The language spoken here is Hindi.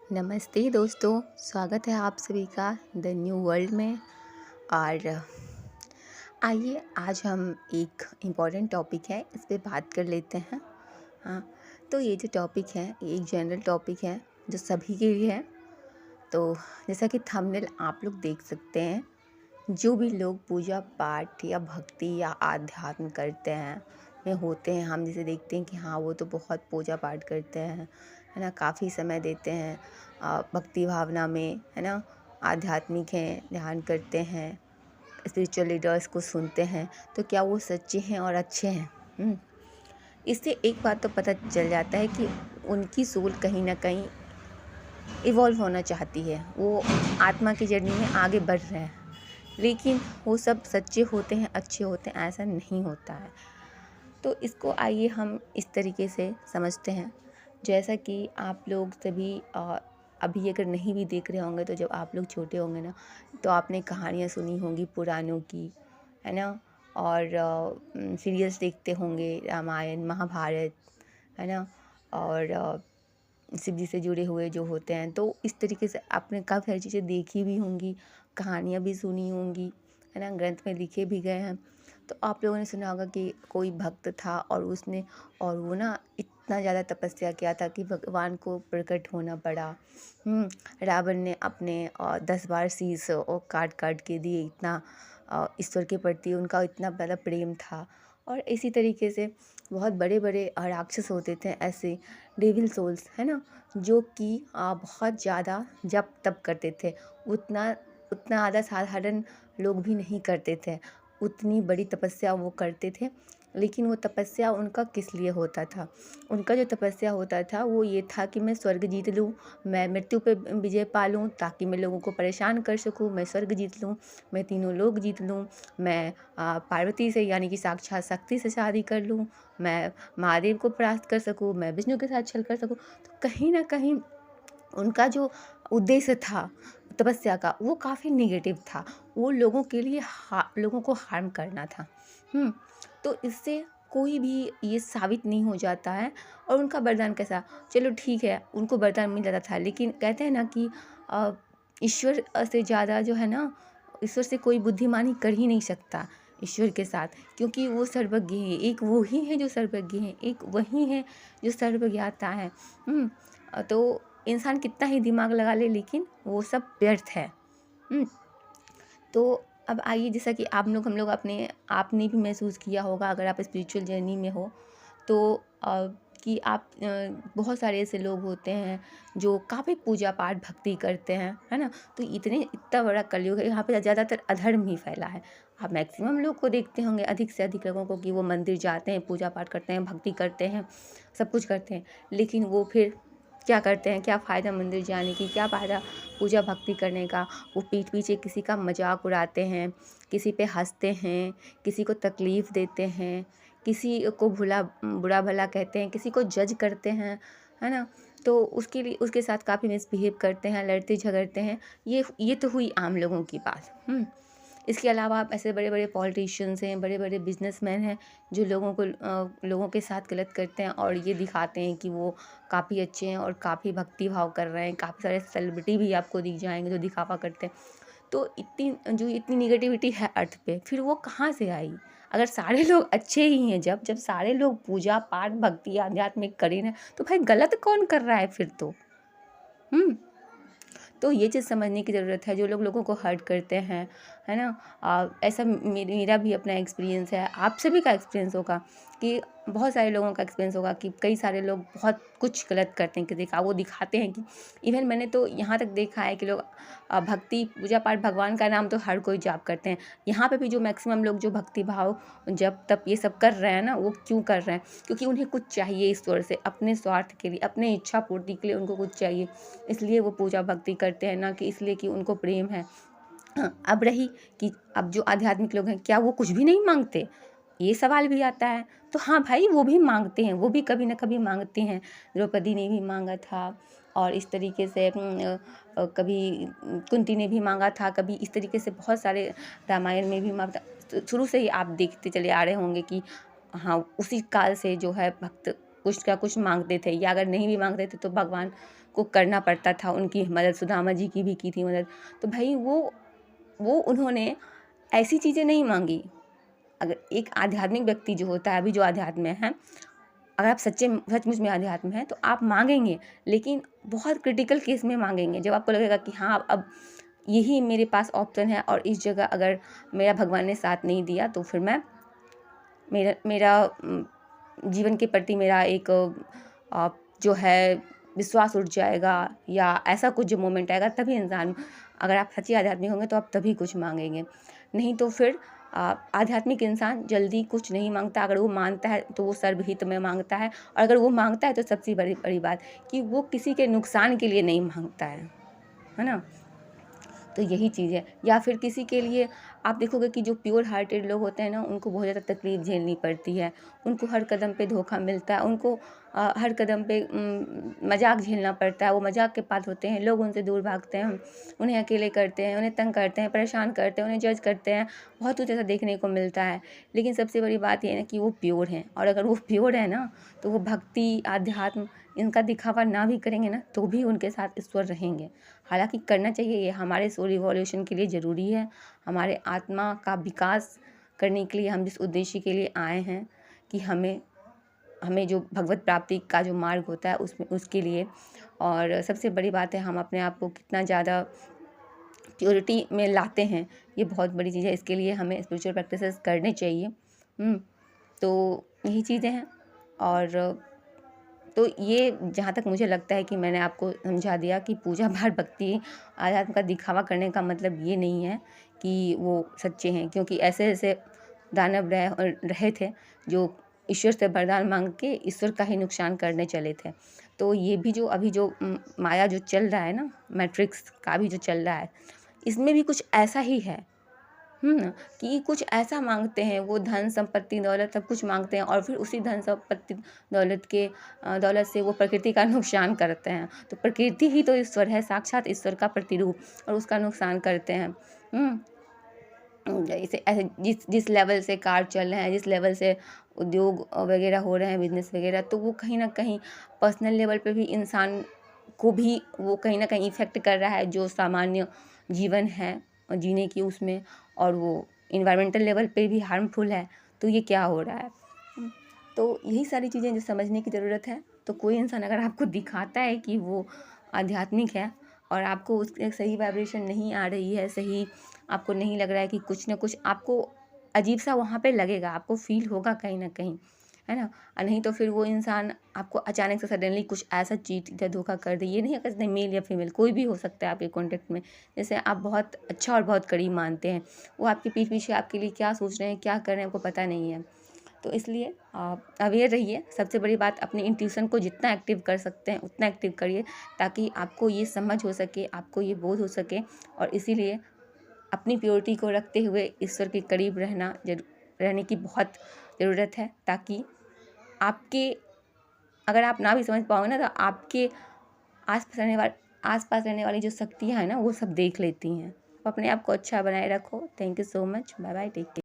नमस्ते दोस्तों, स्वागत है आप सभी का द न्यू वर्ल्ड में। और आइए आज हम एक इम्पॉर्टेंट टॉपिक है, इस पे बात कर लेते हैं। हाँ, तो ये जो टॉपिक है ये एक जनरल टॉपिक है जो सभी के लिए है। तो जैसा कि थंबनेल आप लोग देख सकते हैं, जो भी लोग पूजा पाठ या भक्ति या आध्यात्म करते हैं में होते हैं, हम जिसे देखते हैं कि हाँ वो तो बहुत पूजा पाठ करते हैं, है ना, काफ़ी समय देते हैं भक्ति भावना में, है ना, आध्यात्मिक हैं, ध्यान करते हैं, स्पिरिचुअल लीडर्स को सुनते हैं, तो क्या वो सच्चे हैं और अच्छे हैं? इससे एक बात तो पता चल जाता है कि उनकी सोल कहीं ना कहीं इवॉल्व होना चाहती है, वो आत्मा की जर्नी में आगे बढ़ रहे हैं। लेकिन वो सब सच्चे होते हैं, अच्छे होते हैं, ऐसा नहीं होता है। तो इसको आइए हम इस तरीके से समझते हैं। जैसा कि आप लोग सभी अभी अगर नहीं भी देख रहे होंगे, तो जब आप लोग छोटे होंगे ना, तो आपने कहानियाँ सुनी होंगी पुराणों की, है ना, और सीरियल्स देखते होंगे, रामायण महाभारत, है ना, और शिव जी से जुड़े हुए जो होते हैं, तो इस तरीके से आपने काफ़ी सारी चीज़ें देखी भी होंगी, कहानियाँ भी सुनी होंगी, है ना, ग्रंथ में लिखे भी गए हैं। तो आप लोगों ने सुना होगा कि कोई भक्त था और वो ना इतना ज़्यादा तपस्या किया था कि भगवान को प्रकट होना पड़ा। रावण ने अपने 10 बार शीश काट काट के दिए, इतना ईश्वर के प्रति उनका इतना ज़्यादा प्रेम था। और इसी तरीके से बहुत बड़े बड़े राक्षस होते थे, ऐसे डेविल सोल्स, है ना, जो कि बहुत ज़्यादा जप तप करते थे। उतना उतना ज़्यादा साधारण लोग भी नहीं करते थे, उतनी बड़ी तपस्या वो करते थे। लेकिन वो तपस्या उनका किस लिए होता था? उनका जो तपस्या होता था वो ये था कि मैं स्वर्ग जीत लूँ, मैं मृत्यु पे विजय पा लूँ, ताकि मैं लोगों को परेशान कर सकूँ, मैं स्वर्ग जीत लूँ, मैं तीनों लोक जीत लूँ, मैं पार्वती से यानी कि साक्षात शक्ति से शादी कर लूँ, मैं महादेव को परास्त कर सकूँ, मैं विष्णु के साथ छल कर सकूँ। तो कहीं न कहीं उनका जो उद्देश्य था तपस्या का, वो काफ़ी नेगेटिव था। वो लोगों के लिए लोगों को हार्म करना था। तो इससे कोई भी ये साबित नहीं हो जाता है। और उनका वरदान कैसा? चलो ठीक है, उनको वरदान मिल जाता था, लेकिन कहते हैं ना कि अ, ईश्वर से ज़्यादा जो है ना, ईश्वर से कोई बुद्धिमानी कर ही नहीं सकता ईश्वर के साथ, क्योंकि वो सर्वज्ञ है। एक वो ही है जो सर्वज्ञ है, एक वही है जो सर्वज्ञाता है। तो इंसान कितना ही दिमाग लगा ले, लेकिन वो सब व्यर्थ है। तो अब आइए, जैसा कि हम लोग अपने आपने भी महसूस किया होगा, अगर आप स्पिरिचुअल जर्नी में हो तो कि आप बहुत सारे ऐसे लोग होते हैं जो काफ़ी पूजा पाठ भक्ति करते हैं, है ना। तो इतना बड़ा कलयुग है, यहाँ पे ज़्यादातर अधर्म ही फैला है। आप मैक्सिमम लोग को देखते होंगे, अधिक से अधिक लोगों को, कि वो मंदिर जाते हैं, पूजा पाठ करते हैं, भक्ति करते हैं, सब कुछ करते हैं, लेकिन वो फिर क्या करते हैं? क्या फ़ायदा मंदिर जाने की, क्या फ़ायदा पूजा भक्ति करने का? वो पीठ पीछे किसी का मजाक उड़ाते हैं, किसी पे हंसते हैं, किसी को तकलीफ़ देते हैं, किसी को बुरा भला कहते हैं, किसी को जज करते हैं, है ना। तो उसके लिए उसके साथ काफ़ी मिसबिहेव करते हैं, लड़ते झगड़ते हैं। ये तो हुई आम लोगों की बात। इसके अलावा आप ऐसे बड़े बड़े पॉलिटिशियंस हैं, बड़े बड़े बिजनेसमैन हैं, जो लोगों के साथ गलत करते हैं और ये दिखाते हैं कि वो काफ़ी अच्छे हैं और काफ़ी भक्ति भाव कर रहे हैं। काफ़ी सारे सेलिब्रिटी भी आपको दिख जाएंगे जो दिखावा करते हैं। तो इतनी निगेटिविटी है अर्थ पे, फिर वो कहाँ से आई? अगर सारे लोग अच्छे ही हैं, जब सारे लोग पूजा पाठ भक्ति आध्यात्मिक कर ही रहे हैं, तो भाई गलत कौन कर रहा है फिर तो? हम्म तो ये चीज़ समझने की ज़रूरत है, जो लोग लोगों को हर्ट करते हैं, है ना। ऐसा मेरा भी अपना एक्सपीरियंस है, आप सभी का एक्सपीरियंस होगा, कि बहुत सारे लोगों का एक्सपीरियंस होगा कि कई सारे लोग बहुत कुछ गलत करते हैं, कि वो दिखाते हैं कि इवन मैंने तो यहाँ तक देखा है कि लोग भक्ति पूजा पाठ भगवान का नाम तो हर कोई जाप करते हैं। यहाँ पे भी जो मैक्सिमम लोग जो भक्ति भाव जब तब ये सब कर रहे हैं ना, वो क्यों कर रहे हैं? क्योंकि उन्हें कुछ चाहिए ईश्वर से, अपने स्वार्थ के लिए, अपने इच्छा पूर्ति के लिए उनको कुछ चाहिए, इसलिए वो पूजा भक्ति करते हैं, ना कि इसलिए कि उनको प्रेम है। हाँ, अब रही कि अब जो आध्यात्मिक लोग हैं, क्या वो कुछ भी नहीं मांगते? ये सवाल भी आता है। तो हाँ भाई, वो भी मांगते हैं, वो भी कभी ना कभी मांगते हैं। द्रौपदी ने भी मांगा था, और इस तरीके से कभी कुंती ने भी मांगा था, कभी इस तरीके से बहुत सारे रामायण में भी मांगा था। तो शुरू से ही आप देखते चले आ रहे होंगे कि हाँ, उसी काल से जो है भक्त कुछ का कुछ मांगते थे, या अगर नहीं भी मांगते थे तो भगवान को करना पड़ता था, उनकी मदद सुदामा जी की भी की थी मदद। तो भाई वो उन्होंने ऐसी चीज़ें नहीं मांगी। अगर एक आध्यात्मिक व्यक्ति जो होता है, अभी जो आध्यात्म में है, अगर आप सचमुच में आध्यात्म हैं तो आप मांगेंगे, लेकिन बहुत क्रिटिकल केस में मांगेंगे, जब आपको लगेगा कि हाँ अब यही मेरे पास ऑप्शन है और इस जगह अगर मेरा भगवान ने साथ नहीं दिया तो फिर मैं मेरा जीवन के प्रति मेरा एक जो है विश्वास उठ जाएगा, या ऐसा कुछ जो मोमेंट आएगा, तभी इंसान, अगर आप सच्चे आध्यात्मिक होंगे तो आप तभी कुछ मांगेंगे। नहीं तो फिर आध्यात्मिक इंसान जल्दी कुछ नहीं मांगता। अगर वो मांगता है तो वो सर्वहित में मांगता है, और अगर वो मांगता है तो सबसे बड़ी बात कि वो किसी के नुकसान के लिए नहीं मांगता है ना। तो यही चीज़ है। या फिर किसी के लिए आप देखोगे कि जो प्योर हार्टेड लोग होते हैं ना, उनको बहुत ज़्यादा तकलीफ़ झेलनी पड़ती है, उनको हर कदम पे धोखा मिलता है, उनको हर कदम पे मज़ाक झेलना पड़ता है, वो मज़ाक के पात्र होते हैं, लोग उनसे दूर भागते हैं, उन्हें अकेले करते हैं, उन्हें तंग करते हैं, परेशान करते हैं, उन्हें जज करते हैं, बहुत कुछ ऐसा देखने को मिलता है। लेकिन सबसे बड़ी बात ये है ना कि वो प्योर हैं, और अगर वो प्योर है ना तो वो भक्ति, आध्यात्म इनका दिखावा ना भी करेंगे ना तो भी उनके साथ ईश्वर रहेंगे। हालाँकि करना चाहिए, ये हमारे सोल इवोल्यूशन के लिए ज़रूरी है, हमारे आत्मा का विकास करने के लिए, हम जिस उद्देश्य के लिए आए हैं कि हमें जो भगवत प्राप्ति का जो मार्ग होता है उसके लिए। और सबसे बड़ी बात है, हम अपने आप को कितना ज़्यादा प्योरिटी में लाते हैं, ये बहुत बड़ी चीज़ है। इसके लिए हमें स्पिरिचुअल प्रैक्टिसेस करने चाहिए। तो यही चीज़ें हैं। और तो ये जहाँ तक मुझे लगता है कि मैंने आपको समझा दिया कि पूजा पाठ, भक्ति, आध्यात्म का दिखावा करने का मतलब ये नहीं है कि वो सच्चे हैं, क्योंकि ऐसे दानव रहे थे जो ईश्वर से वरदान मांग के ईश्वर का ही नुकसान करने चले थे। तो ये भी जो अभी जो माया जो चल रहा है ना, मैट्रिक्स का भी जो चल रहा है, इसमें भी कुछ ऐसा ही है। कि कुछ ऐसा मांगते हैं, वो धन संपत्ति दौलत सब कुछ मांगते हैं, और फिर उसी धन संपत्ति दौलत से वो प्रकृति का नुकसान करते हैं। तो प्रकृति ही तो ईश्वर है, साक्षात ईश्वर का प्रतिरूप, और उसका नुकसान करते हैं। जैसे ऐसे जिस लेवल से कार चल रहे हैं, जिस लेवल से उद्योग वगैरह हो रहे हैं, बिजनेस वगैरह, तो वो कहीं ना कहीं पर्सनल लेवल पे भी इंसान को भी वो कहीं ना कहीं इफ़ेक्ट कर रहा है, जो सामान्य जीवन है जीने की उसमें, और वो इन्वायरमेंटल लेवल पे भी हार्मफुल है। तो ये क्या हो रहा है? तो यही सारी चीज़ें जो समझने की ज़रूरत है। तो कोई इंसान अगर आपको दिखाता है कि वो आध्यात्मिक है और आपको उसकी सही वाइब्रेशन नहीं आ रही है, सही आपको नहीं लग रहा है, कि कुछ ना कुछ आपको अजीब सा वहाँ पे लगेगा, आपको फील होगा कहीं ना कहीं, है ना। और नहीं तो फिर वो इंसान आपको अचानक से सडनली कुछ ऐसा चीट या धोखा कर दे। ये नहीं है कि मेल या फीमेल, कोई भी हो सकता है आपके कॉन्टेक्ट में, जैसे आप बहुत अच्छा और बहुत करीब मानते हैं, वो आपके पीठ पीछे आपके लिए क्या सोच रहे हैं, क्या कर रहे हैं, आपको पता नहीं है। तो इसलिए आप अवेयर रहिए। सबसे बड़ी बात, अपनी इंट्यूशन को जितना एक्टिव कर सकते हैं उतना एक्टिव करिए, ताकि आपको ये समझ हो सके, आपको ये बोध हो सके। और इसीलिए अपनी प्योरिटी को रखते हुए ईश्वर के करीब रहने की बहुत ज़रूरत है, ताकि आपके, अगर आप ना भी समझ पाओगे ना, तो आपके आसपास रहने वाली जो शक्तियाँ हैं ना, वो सब देख लेती हैं। तो अपने आप को अच्छा बनाए रखो। Thank you so much. Bye bye, take care.